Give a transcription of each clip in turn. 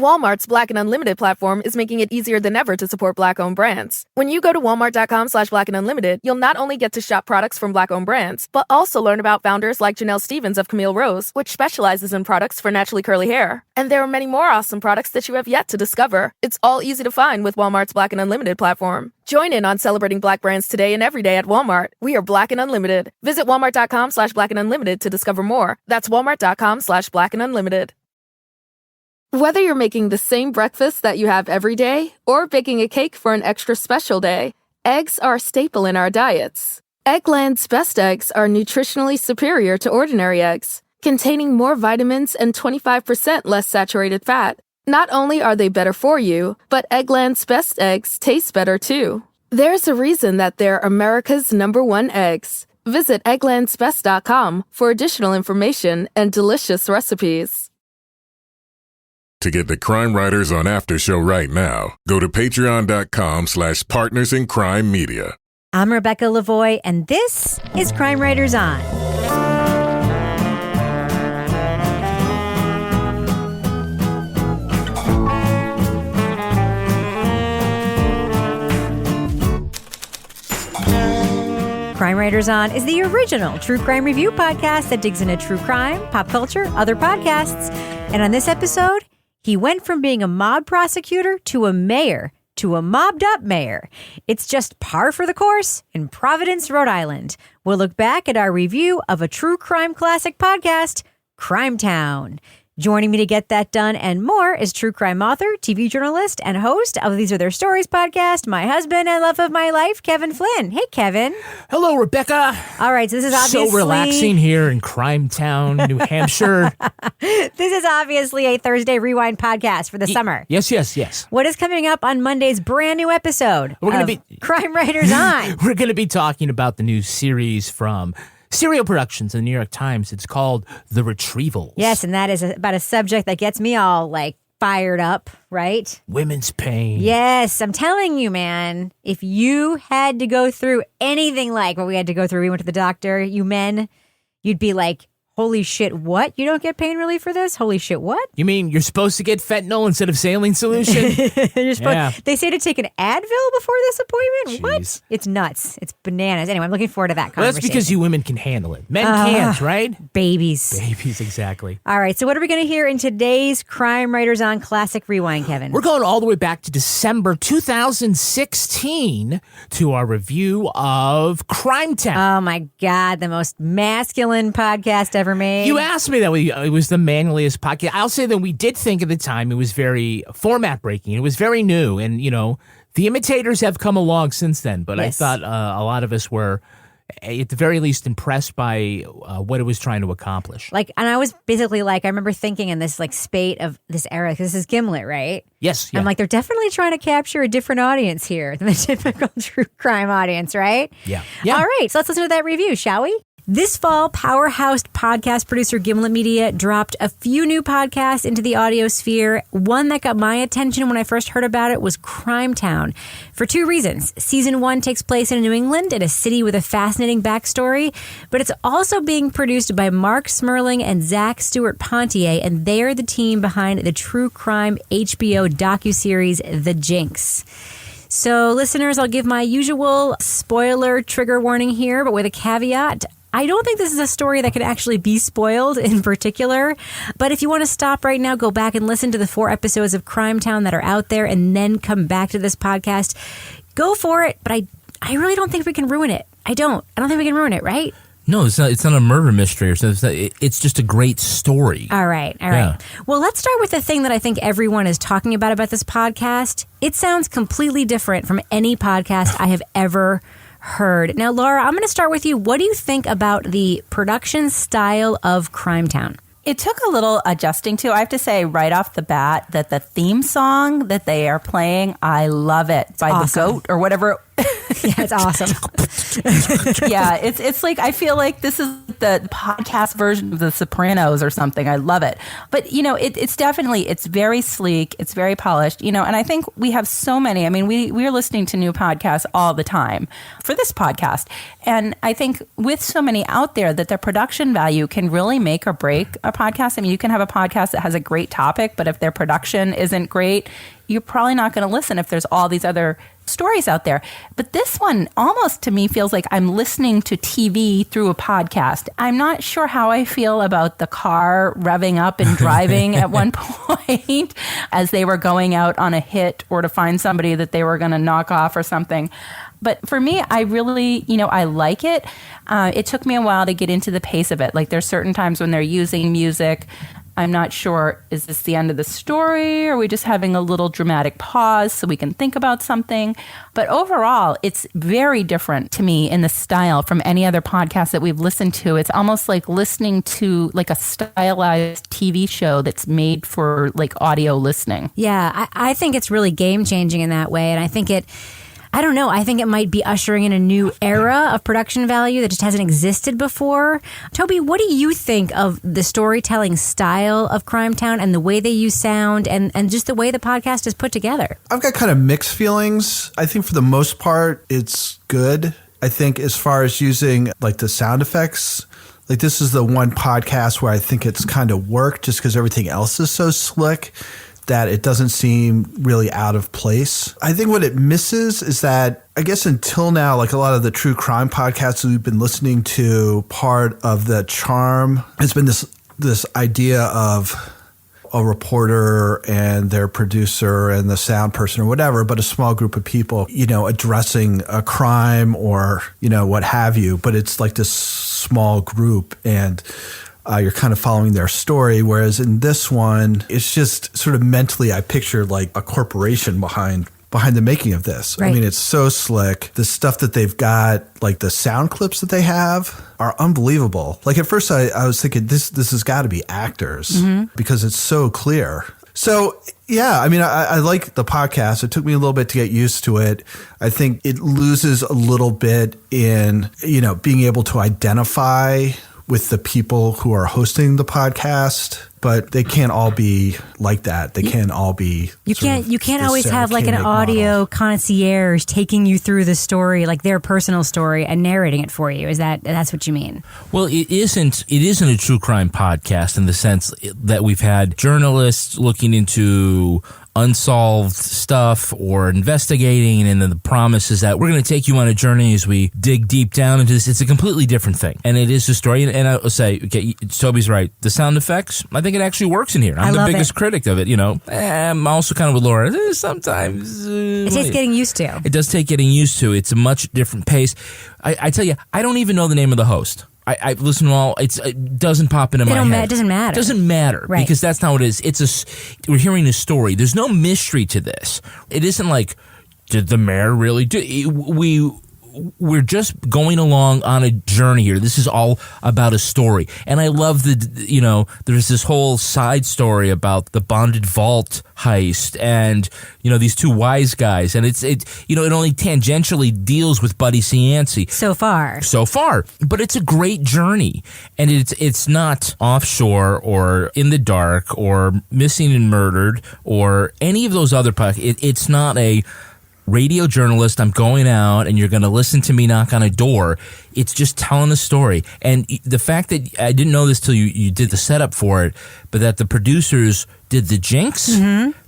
Walmart's Black and Unlimited platform is making it easier than ever to support Black-owned brands. When you go to walmart.com/Black and Unlimited, you'll not only get to shop products from Black-owned brands, but also learn about founders like Janelle Stevens of Camille Rose, which specializes in products for naturally curly hair. And there are many more awesome products that you have yet to discover. It's all easy to find with Walmart's Black and Unlimited platform. Join in on celebrating Black brands today and every day at Walmart. We are Black and Unlimited. Visit walmart.com/Black and Unlimited to discover more. That's walmart.com/Black and Unlimited. Whether you're making the same breakfast that you have every day or baking a cake for an extra special day, eggs are a staple in our diets. Eggland's best eggs are nutritionally superior to ordinary eggs, containing more vitamins and 25% less saturated fat. Not only are they better for you, but Eggland's best eggs taste better too. There's a reason that they're America's #1 eggs. Visit egglandsbest.com for additional information and delicious recipes. To get the Crime Writers on After Show right now, go to patreon.com/Partners in Crime Media. I'm Rebecca Lavoie, and this is Crime Writers On. Crime Writers On is the original true crime review podcast that digs into true crime, pop culture, other podcasts. And on this episode, he went from being a mob prosecutor to a mayor to a mobbed-up mayor. It's just par for the course in Providence, Rhode Island. We'll look back at our review of a true crime classic podcast, Crimetown. Joining me to get that done and more is true crime author, TV journalist, and host of These Are Their Stories podcast, my husband and love of my life, Kevin Flynn. Hey, Kevin. Hello, Rebecca. All right, so this is obviously... So relaxing here in Crimetown, New Hampshire. This is obviously a Thursday Rewind podcast for the summer. Yes. What is coming up on Monday's brand new episode of Crime Writers On? We're going to be talking about the new series from Serial Productions in the New York Times. It's called The Retrievals. Yes, and that is about a subject that gets me all fired up, right? Women's pain. Yes, I'm telling you, man, if you had to go through anything like what we had to go through, we went to the doctor, you men, you'd be like, holy shit, what? You don't get pain relief for this? Holy shit, what? You mean you're supposed to get fentanyl instead of saline solution? They say to take an Advil before this appointment? Jeez. What? It's nuts. It's bananas. Anyway, I'm looking forward to that conversation. Well, that's because you women can handle it. Men can't, right? Babies. Babies, exactly. All right, so what are we going to hear in today's Crime Writers On Classic Rewind, Kevin? We're going all the way back to December 2016 to our review of Crimetown. Oh, my God, the most masculine podcast ever made. You asked me that it was the manliest podcast. I'll say that we did think at the time it was very format breaking. It was very new. And, the imitators have come along since then. But yes. I thought a lot of us were, at the very least, impressed by what it was trying to accomplish. And I was basically I remember thinking in this spate of this era, because this is Gimlet, right? Yes. Yeah. I'm they're definitely trying to capture a different audience here than the typical true crime audience, right? Yeah. All right, so let's listen to that review, shall we? This fall, powerhouse podcast producer Gimlet Media dropped a few new podcasts into the audio sphere. One that got my attention when I first heard about it was Crimetown, for two reasons. Season 1 takes place in New England, in a city with a fascinating backstory, but it's also being produced by Marc Smerling and Stuart-Pontier, and they're the team behind the true crime HBO docuseries The Jinx. So, listeners, I'll give my usual spoiler trigger warning here, but with a caveat. I don't think this is a story that could actually be spoiled in particular, but if you want to stop right now, go back and listen to the 4 episodes of Crimetown that are out there and then come back to this podcast. Go for it, but I really don't think we can ruin it. I don't think we can ruin it, right? No, it's not a murder mystery or something. It's just a great story. All right. Yeah. Well, let's start with the thing that I think everyone is talking about this podcast. It sounds completely different from any podcast I have ever heard. Now, Laura, I'm going to start with you. What do you think about the production style of Crimetown? It took a little adjusting to. I have to say right off the bat that the theme song that they are playing, I love it. By awesome. The Goat or whatever. Yeah, it's awesome. Yeah, it's like, I feel like this is the podcast version of The Sopranos or something. I love it. But, you know, it's definitely, it's very sleek. It's very polished, you know, and I think we have so many. I mean, we're listening to new podcasts all the time for this podcast. And I think with so many out there that their production value can really make or break a podcast. I mean, you can have a podcast that has a great topic, but if their production isn't great, you're probably not going to listen if there's all these other stories out there. But this one almost to me feels like I'm listening to TV through a podcast. I'm not sure how I feel about the car revving up and driving at one point as they were going out on a hit or to find somebody that they were going to knock off or something. But for me, I really, you know, I like it. It took me a while to get into the pace of it. Like there's certain times when they're using music, I'm not sure, is this the end of the story? Or are we just having a little dramatic pause so we can think about something? But overall, it's very different to me in the style from any other podcast that we've listened to. It's almost like listening to like a stylized TV show that's made for like audio listening. Yeah, I think it's really game changing in that way. And I think I don't know. I think it might be ushering in a new era of production value that just hasn't existed before. Toby, what do you think of the storytelling style of Crimetown and the way they use sound and just the way the podcast is put together? I've got kind of mixed feelings. I think for the most part, it's good. I think as far as using like the sound effects, like this is the one podcast where I think it's kind of worked just because everything else is so slick that it doesn't seem really out of place. I think what it misses is that, I guess until now, like a lot of the true crime podcasts that we've been listening to, part of the charm has been this idea of a reporter and their producer and the sound person or whatever, but a small group of people, you know, addressing a crime or, you know, what have you. But it's like this small group and you're kind of following their story. Whereas in this one, it's just sort of mentally, I picture like a corporation behind the making of this. Right. I mean, it's so slick. The stuff that they've got, like the sound clips that they have are unbelievable. Like at first I was thinking this has got to be actors because it's so clear. So yeah, I mean, I like the podcast. It took me a little bit to get used to it. I think it loses a little bit in, you know, being able to identify with the people who are hosting the podcast, but they can't all be like that. They can't all be. You can't always have like an audio concierge taking you through the story, like their personal story, and narrating it for you. That's what you mean? Well, it isn't a true crime podcast in the sense that we've had journalists looking into unsolved stuff or investigating, and then the promise is that we're going to take you on a journey as we dig deep down into this. It's a completely different thing, and it is a story. And I'll say, okay, Toby's right. The sound effects, I think it actually works in here. I'm the biggest critic of it. You know, I'm also kind of with Laura. Sometimes it takes getting used to. It does take getting used to. It's a much different pace. I tell you, I don't even know the name of the host. I listen to all. It doesn't pop into my head. It doesn't matter. It doesn't matter, right? Because that's not what it is. We're hearing a story. There's no mystery to this. It isn't like, did the mayor really do? We're just going along on a journey here. This is all about a story. And I love there's this whole side story about the bonded vault heist and, you know, these two wise guys. And it only tangentially deals with Buddy Cianci. So far. But it's a great journey. And it's not offshore or in the dark or missing and murdered or any of those other podcasts. It's not a radio journalist, I'm going out and you're going to listen to me knock on a door. It's just telling a story. And the fact that I didn't know this till you did the setup for it, but that the producers did the jinx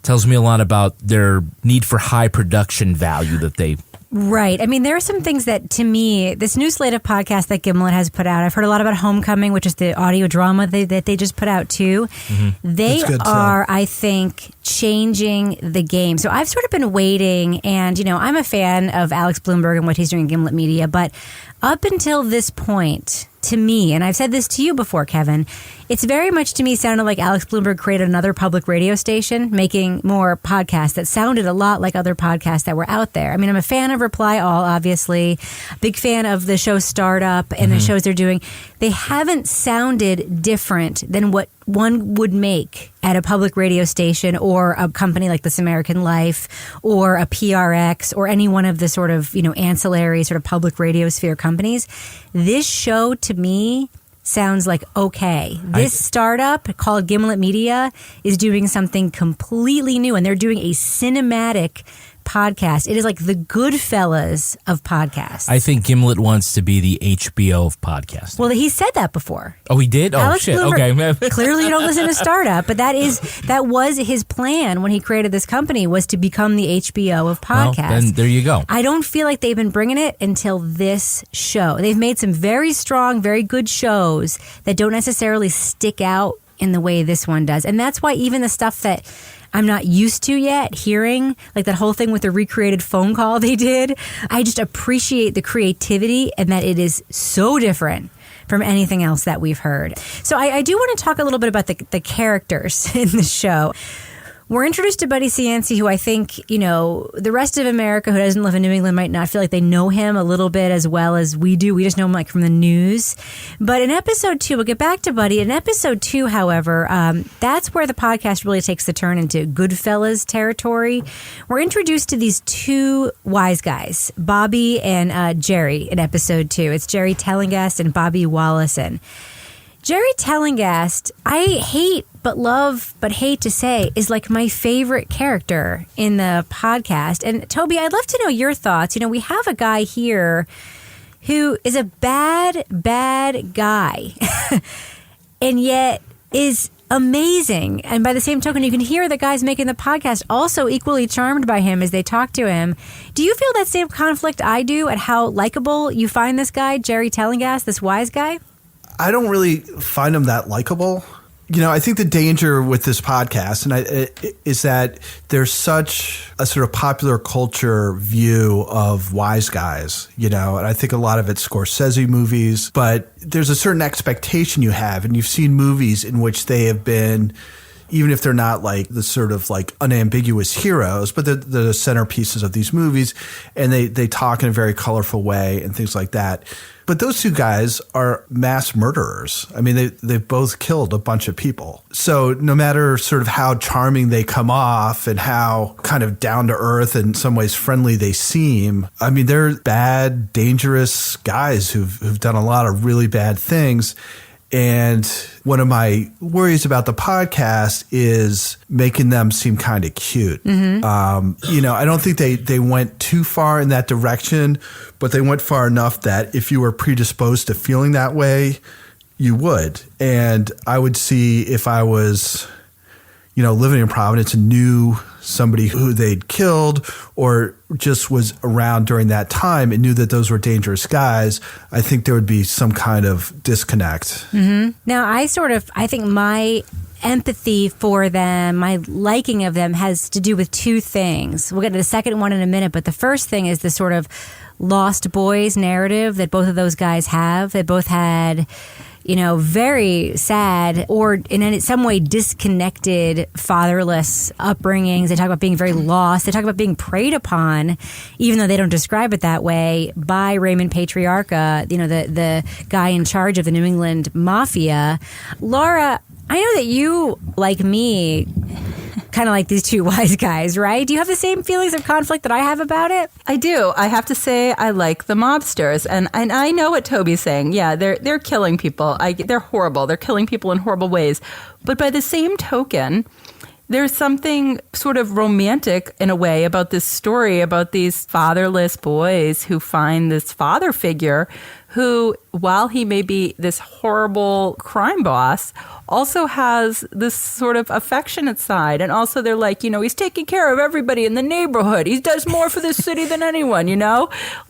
tells me a lot about their need for high production value that they. Right. I mean, there are some things that, to me, this new slate of podcasts that Gimlet has put out, I've heard a lot about Homecoming, which is the audio drama that they just put out, too. They are, I think, changing the game. So I've sort of been waiting, and, you know, I'm a fan of Alex Bloomberg and what he's doing in Gimlet Media, but up until this point, to me, and I've said this to you before, Kevin, it's very much to me sounded like Alex Bloomberg created another public radio station, making more podcasts that sounded a lot like other podcasts that were out there. I mean, I'm a fan of Reply All, obviously, big fan of the show Startup and the shows they're doing. they haven't sounded different than what one would make at a public radio station or a company like This American Life or a PRX or any one of the sort of, ancillary sort of public radio sphere companies. This show to me sounds like okay. This startup called Gimlet Media is doing something completely new, and they're doing a cinematic podcast. It is like the Goodfellas of podcasts. I think Gimlet wants to be the HBO of podcasts. Well, he said that before. Oh, he did? Oh, Alex shit. Bloomberg, Okay. Clearly you don't listen to Startup, but that was his plan when he created this company, was to become the HBO of podcasts. Well, then there you go. I don't feel like they've been bringing it until this show. They've made some very strong, very good shows that don't necessarily stick out in the way this one does. And that's why even the stuff that I'm not used to yet hearing, like that whole thing with the recreated phone call they did, I just appreciate the creativity and that it is so different from anything else that we've heard. So I do want to talk a little bit about the characters in the show. We're introduced to Buddy Cianci, who I think, the rest of America who doesn't live in New England might not feel like they know him a little bit as well as we do. We just know him like from the news. But in episode 2, we'll get back to Buddy. In episode 2, however, that's where the podcast really takes the turn into Goodfellas territory. We're introduced to these two wise guys, Bobby and Jerry, in episode 2. It's Jerry Tellingast and Bobby Wallison. Jerry Tellingast, I hate but love but hate to say, is like my favorite character in the podcast. And Toby, I'd love to know your thoughts. We have a guy here who is a bad guy and yet is amazing. And by the same token, you can hear the guys making the podcast also equally charmed by him as they talk to him. Do you feel that same conflict I do at how likable you find this guy, Jerry Tellingast, this wise guy? I don't really find him that likable. I think the danger with this podcast is that there's such a sort of popular culture view of wise guys, and I think a lot of it's Scorsese movies, but there's a certain expectation you have, and you've seen movies in which they have been, even if they're not like the sort of like unambiguous heroes, but the centerpieces of these movies, and they talk in a very colorful way and things like that. But those two guys are mass murderers. I mean, they've both killed a bunch of people. So no matter sort of how charming they come off and how kind of down to earth and in some ways friendly they seem, I mean, they're bad, dangerous guys who've done a lot of really bad things. And one of my worries about the podcast is making them seem kind of cute. Mm-hmm. I don't think they went too far in that direction, but they went far enough that if you were predisposed to feeling that way, you would. And I would see if I was, living in Providence and knew somebody who they'd killed or just was around during that time and knew that those were dangerous guys, I think there would be some kind of disconnect. Mm-hmm. Now, I think my empathy for them, my liking of them has to do with two things. We'll get to the second one in a minute, but the first thing is the sort of lost boys narrative that both of those guys have. They both had very sad or in some way disconnected fatherless upbringings. They talk about being very lost. They talk about being preyed upon, even though they don't describe it that way, by Raymond Patriarca, the guy in charge of the New England Mafia. Laura, I know that you, like me, kind of like these two wise guys, right? Do you have the same feelings of conflict that I have about it? I do. I have to say I like the mobsters. And I know what Toby's saying. Yeah, they're killing people. They're horrible. They're killing people in horrible ways. But by the same token, there's something sort of romantic in a way about this story about these fatherless boys who find this father figure who, while he may be this horrible crime boss, also has this sort of affectionate side. And also they're like, he's taking care of everybody in the neighborhood. He does more for this city than anyone,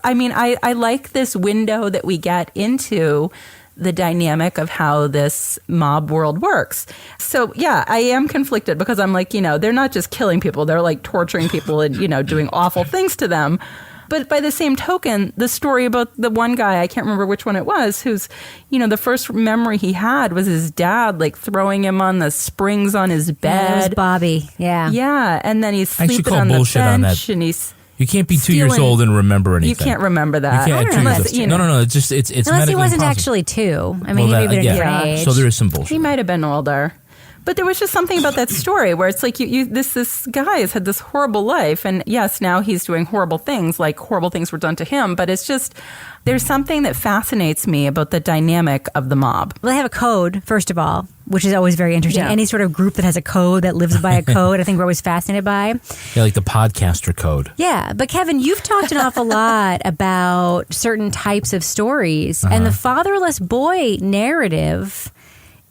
I mean, I like this window that we get into the dynamic of how this mob world works. So, yeah, I am conflicted because I'm like, they're not just killing people. They're like torturing people and, doing awful things to them. But by the same token, the story about the one guy, I can't remember which one it was, who's, the first memory he had was his dad, like throwing him on the springs on his bed. Yeah, that was Bobby. Yeah. Yeah. And then he's sleeping on the bench and he's You can't be 2 years old and remember anything. You can't remember that. You can't No. It's just it's unless he wasn't impossible. actually 2. I mean, he may have been a different age. So there is some bullshit. He might have been older. But there was just something about that story where it's like this guy has had this horrible life. And yes, now he's doing horrible things, like horrible things were done to him. But it's just, there's something that fascinates me about the dynamic of the mob. Well, they have a code, first of all, which is always very interesting. Yeah. Any sort of group that has a code, that lives by a code, I think we're always fascinated by. Yeah, like the podcaster code. Yeah. But Kevin, you've talked an awful lot about certain types of stories. And the fatherless boy narrative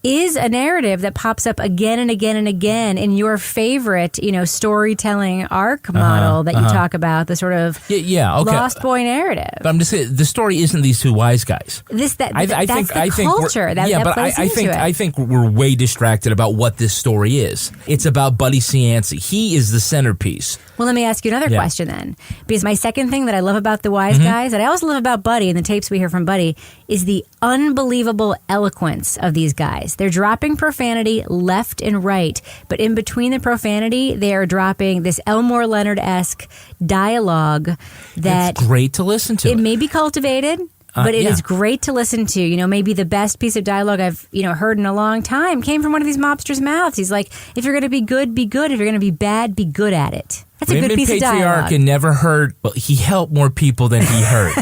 is a narrative that pops up again and again and again in your favorite, storytelling arc model that you talk about, the sort of lost boy narrative. But I'm just saying, the story isn't these two wise guys. That's the culture. I think we're way distracted about what this story is. It's about Buddy Cianci. He is the centerpiece. Well, let me ask you another question then. Because my second thing that I love about the wise guys, that I also love about Buddy and the tapes we hear from Buddy, is the unbelievable eloquence of these guys. They're dropping profanity left and right, but in between the profanity, they are dropping this Elmore Leonard-esque dialogue that... It's great to listen to. It may be cultivated, but it is great to listen to. Maybe the best piece of dialogue I've heard in a long time came from one of these mobsters' mouths. He's like, if you're going to be good, be good. If you're going to be bad, be good at it. That's a good piece of dialogue. Patriarch and never hurt. Well, he helped more people than he hurt.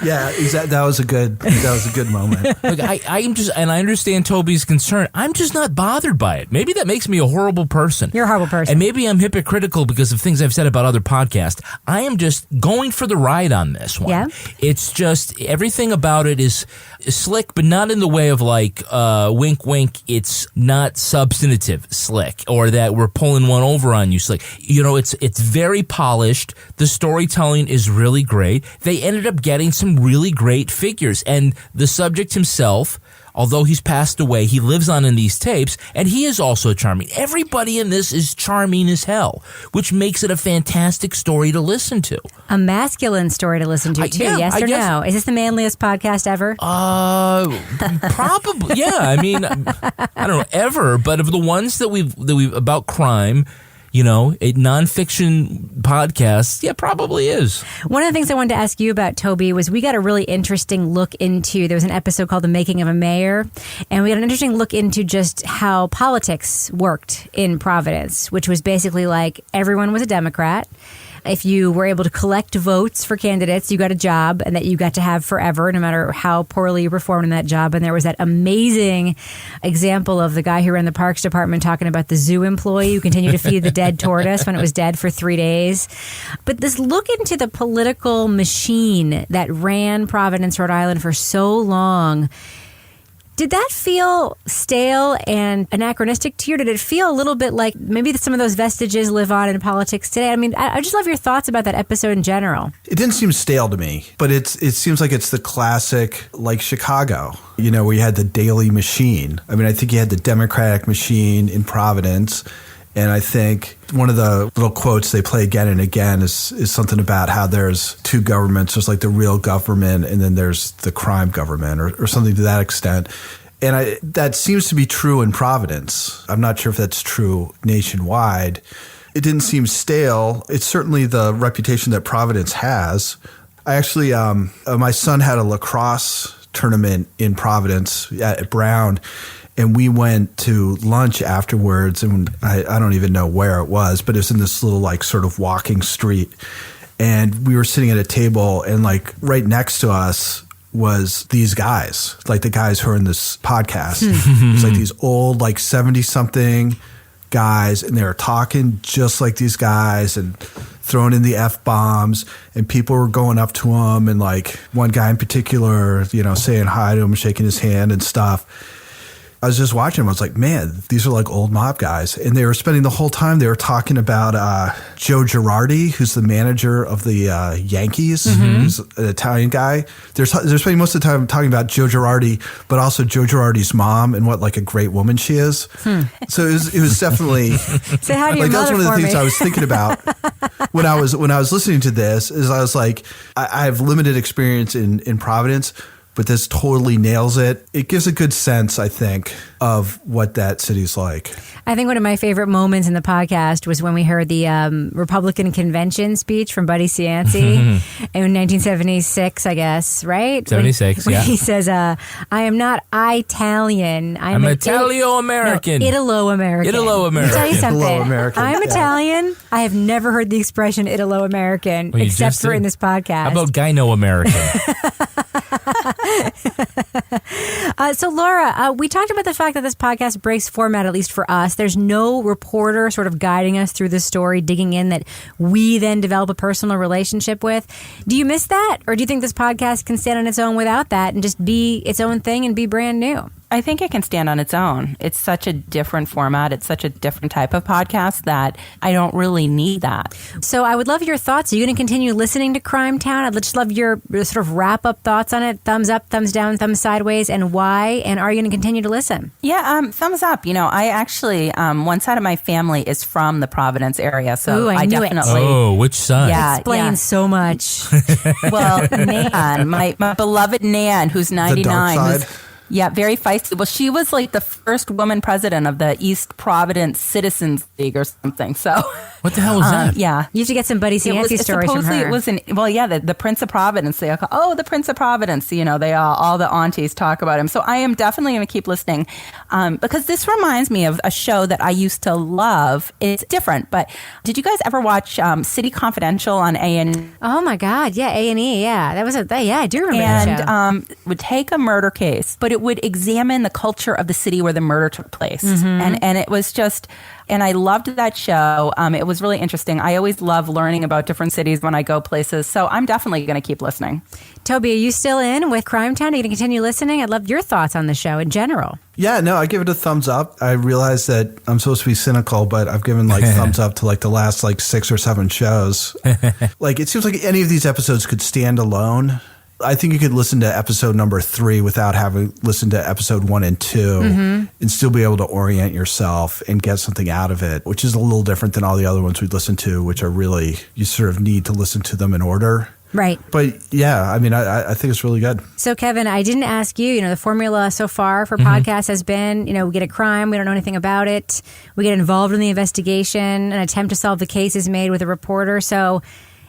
Yeah, that was a good moment. Look, I'm just, and I understand Toby's concern. I'm just not bothered by it. Maybe that makes me a horrible person. You're a horrible person. And maybe I'm hypocritical because of things I've said about other podcasts. I am just going for the ride on this one. Yeah. It's just, everything about it is slick, but not in the way of like, wink, wink. It's not substantive slick, or that we're pulling one over on you slick. It's very polished. The storytelling is really great. They ended up getting some really great figures, and the subject himself, although he's passed away, he lives on in these tapes, and he is also charming. Everybody in this is charming as hell, which makes it a fantastic story to listen to. A masculine story to listen to, too. Yes or no? Is this the manliest podcast ever? Probably. Yeah. I mean, I don't know, ever, but of the ones that we've about crime, a nonfiction podcast, yeah, probably is. One of the things I wanted to ask you about, Toby, was we got a really interesting look into, there was an episode called The Making of a Mayor, and we got an interesting look into just how politics worked in Providence, which was basically like everyone was a Democrat. If you were able to collect votes for candidates, you got a job and that you got to have forever, no matter how poorly you performed in that job. And there was that amazing example of the guy who ran the Parks Department talking about the zoo employee who continued to feed the dead tortoise when it was dead for 3 days. But this look into the political machine that ran Providence, Rhode Island for so long, did that feel stale and anachronistic to you? Or did it feel a little bit like maybe some of those vestiges live on in politics today? I mean, I just love your thoughts about that episode in general. It didn't seem stale to me, but it seems like it's the classic, like Chicago, where you had the daily machine. I mean, I think you had the Democratic machine in Providence. And I think one of the little quotes they play again and again is something about how there's two governments. There's like the real government and then there's the crime government or something to that extent. And that seems to be true in Providence. I'm not sure if that's true nationwide. It didn't seem stale. It's certainly the reputation that Providence has. I actually, my son had a lacrosse tournament in Providence at Brown. And we went to lunch afterwards, and I don't even know where it was, but it was in this little like sort of walking street. And we were sitting at a table, and like right next to us was these guys, like the guys who are in this podcast. It was like these old, like 70-something guys, and they were talking just like these guys and throwing in the F-bombs, and people were going up to them, and like one guy in particular, saying hi to him, shaking his hand and stuff. I was just watching them. I was like, man, these are like old mob guys. And they were spending the whole time, they were talking about Joe Girardi, who's the manager of the Yankees, who's an Italian guy. They're spending most of the time talking about Joe Girardi, but also Joe Girardi's mom and what like a great woman she is. So it was definitely say hi to your like that's mother one of the for things me. I was thinking about when I was listening to this is I was like, I have limited experience in Providence. but this totally nails it. It gives a good sense, I think, of what that city's like. I think one of my favorite moments in the podcast was when we heard the Republican convention speech from Buddy Cianci in 1976, I guess, right? 76, when yeah. He says, I am not Italian. I'm Italio-American. Italo-American. Italo-American. Let me tell you something. Italo-American. I'm Italian. I have never heard the expression Italo-American Well, except for in this podcast. How about Gyno-American? So, Laura, we talked about the fact that this podcast breaks format, at least for us. There's no reporter sort of guiding us through the story, digging in that we then develop a personal relationship with. Do you miss that? Or do you think this podcast can stand on its own without that and just be its own thing and be brand new? I think it can stand on its own. It's such a different format. It's such a different type of podcast that I don't really need that. So I would love your thoughts. Are you going to continue listening to Crimetown? I'd just love your sort of wrap-up thoughts on it. Thumbs up, thumbs down, thumbs sideways, and why? And are you going to continue to listen? Yeah, thumbs up. You know, I actually, one side of my family is from the Providence area. So Ooh, I knew it. definitely... Oh, which side? Yeah, Explains so much. Well, Nan, my beloved Nan, who's 99. The dark side. Yeah, very feisty. Well, she was like the first woman president of the East Providence Citizens League or something. So, What the hell was that? yeah. You have to get some Buddy Cianci stories from her. Supposedly it was the Prince of Providence. They all call, the Prince of Providence. You know, all the aunties talk about him. So I am definitely going to keep listening because this reminds me of a show that I used to love. It's different, but did you guys ever watch City Confidential on A&E? Oh my God. Yeah. A&E. Yeah. That was I do remember that show. And would take a murder case, but it would examine the culture of the city where the murder took place. And it was just, and I loved that show. It was really interesting. I always love learning about different cities when I go places. So I'm definitely going to keep listening. Toby, are you still in with Crimetown? Are you going to continue listening? I'd love your thoughts on the show in general. Yeah, no, I give it a thumbs up. I realize that I'm supposed to be cynical, but I've given thumbs up to the last 6 or 7 shows. It seems like any of these episodes could stand alone. I think you could listen to episode number 3 without having listened to episode 1 and 2 and still be able to orient yourself and get something out of it, which is a little different than all the other ones we listened to, which are really, you sort of need to listen to them in order. Right. But yeah, I mean, I think it's really good. So, Kevin, I didn't ask you, the formula so far for podcasts has been, we get a crime, we don't know anything about it. We get involved in the investigation, an attempt to solve the case is made with a reporter. So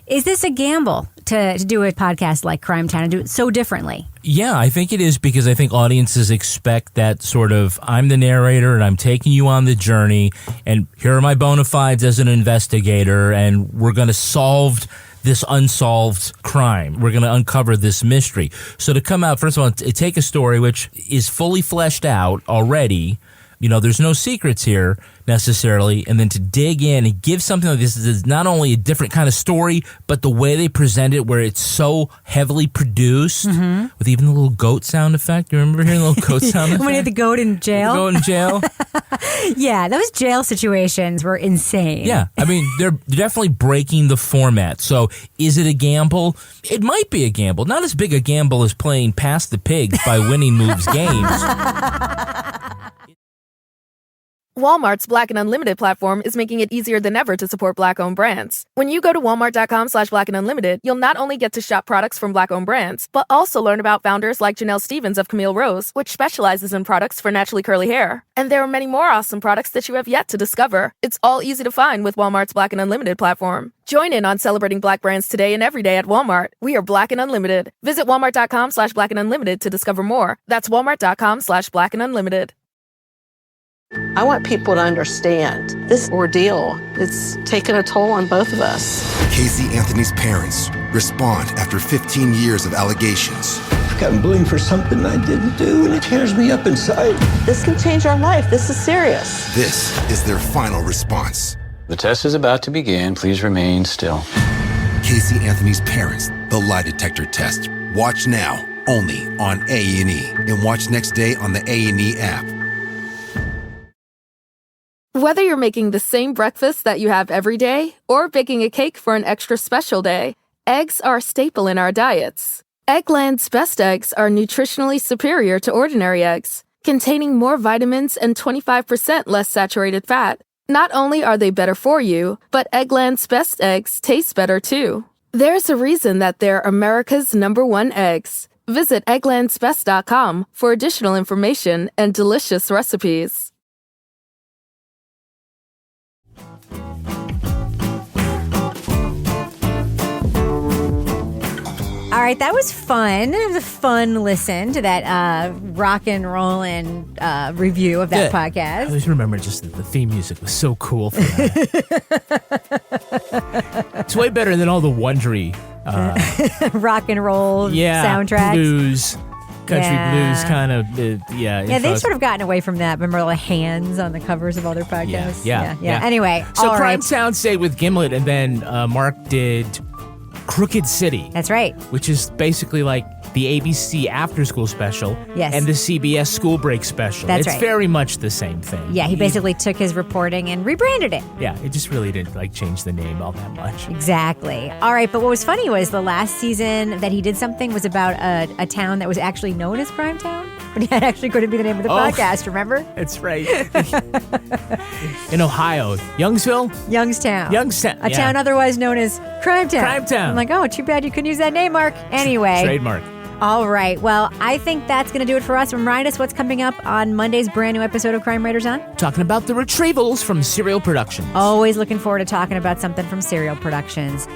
is this a gamble to do a podcast like Crimetown and do it so differently? Yeah, I think it is because I think audiences expect that sort of, I'm the narrator and I'm taking you on the journey and here are my bona fides as an investigator and we're going to solve this unsolved crime. We're going to uncover this mystery. So to come out, first of all, take a story which is fully fleshed out already. There's no secrets here necessarily. And then to dig in and give something like this is not only a different kind of story, but the way they present it where it's so heavily produced with even the little goat sound effect. You remember hearing the little goat sound effect? When you had the goat in jail? The goat in jail? Yeah, those jail situations were insane. Yeah, I mean, they're definitely breaking the format. So is it a gamble? It might be a gamble. Not as big a gamble as playing Pass the Pigs by Winning Moves Games. Walmart's Black and Unlimited platform is making it easier than ever to support Black-owned brands. When you go to walmart.com/Black and Unlimited, you'll not only get to shop products from Black-owned brands, but also learn about founders like Janelle Stevens of Camille Rose, which specializes in products for naturally curly hair. And there are many more awesome products that you have yet to discover. It's all easy to find with Walmart's Black and Unlimited platform. Join in on celebrating Black brands today and every day at Walmart. We are Black and Unlimited. Visit walmart.com/Black and Unlimited to discover more. That's walmart.com/Black and Unlimited. I want people to understand this ordeal. It's taken a toll on both of us. Casey Anthony's parents respond after 15 years of allegations. I've gotten blamed for something I didn't do, and it tears me up inside. This can change our life. This is serious. This is their final response. The test is about to begin. Please remain still. Casey Anthony's parents, the lie detector test. Watch now, only on A&E. And watch next day on the A&E app. Whether you're making the same breakfast that you have every day or baking a cake for an extra special day, eggs are a staple in our diets. Eggland's best eggs are nutritionally superior to ordinary eggs, containing more vitamins and 25% less saturated fat. Not only are they better for you, but Eggland's best eggs taste better too. There's a reason that they're America's #1 eggs. Visit egglandsbest.com for additional information and delicious recipes. All right, that was fun. It was a fun listen to that rock and roll and review of that podcast. I always remember just the theme music was so cool for that. It's way better than all the Wondery rock and roll soundtracks. Blues, country blues kind of, Yeah, they've sort of gotten away from that. Remember all the hands on the covers of all their podcasts? Yeah. Anyway, so all right. Crimetown stayed with Gimlet, and then Marc did Crooked City. That's right. Which is basically like the ABC after school special and the CBS school break special. That's it's right. very much the same thing. Yeah, he basically took his reporting and rebranded it. Yeah, it just really didn't change the name all that much. Exactly. All right, but what was funny was the last season that he did something was about a town that was actually known as Crimetown, but that actually couldn't be the name of the podcast, remember? That's right. In Ohio. Youngstown? Youngstown. A town otherwise known as Crimetown. I'm like, oh, too bad you couldn't use that name, Marc. Anyway. Trademark. All right. Well, I think that's going to do it for us. Remind us what's coming up on Monday's brand new episode of Crime Writers On. Talking about the retrievals from Serial Productions. Always looking forward to talking about something from Serial Productions.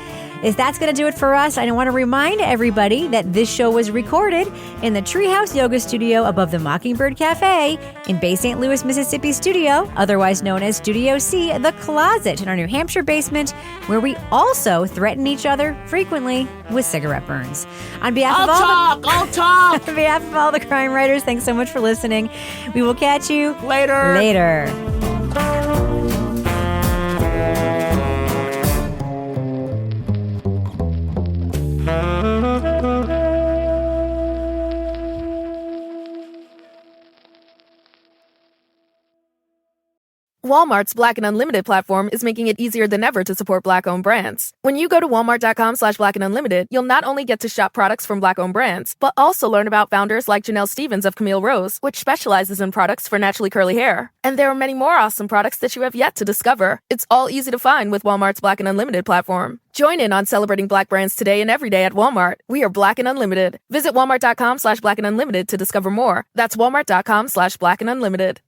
If that's going to do it for us, I want to remind everybody that this show was recorded in the Treehouse Yoga Studio above the Mockingbird Cafe in Bay St. Louis, Mississippi studio, otherwise known as Studio C, the Closet, in our New Hampshire basement, where we also threaten each other frequently with cigarette burns. On behalf of I'll talk! On behalf of all the crime writers, thanks so much for listening. We will catch you later. Walmart's Black and Unlimited platform is making it easier than ever to support Black-owned brands. When you go to walmart.com/Black and Unlimited, you'll not only get to shop products from Black-owned brands, but also learn about founders like Janelle Stevens of Camille Rose, which specializes in products for naturally curly hair. And there are many more awesome products that you have yet to discover. It's all easy to find with Walmart's Black and Unlimited platform. Join in on celebrating Black brands today and every day at Walmart. We are Black and Unlimited. Visit walmart.com/Black and Unlimited to discover more. That's walmart.com/Black and Unlimited.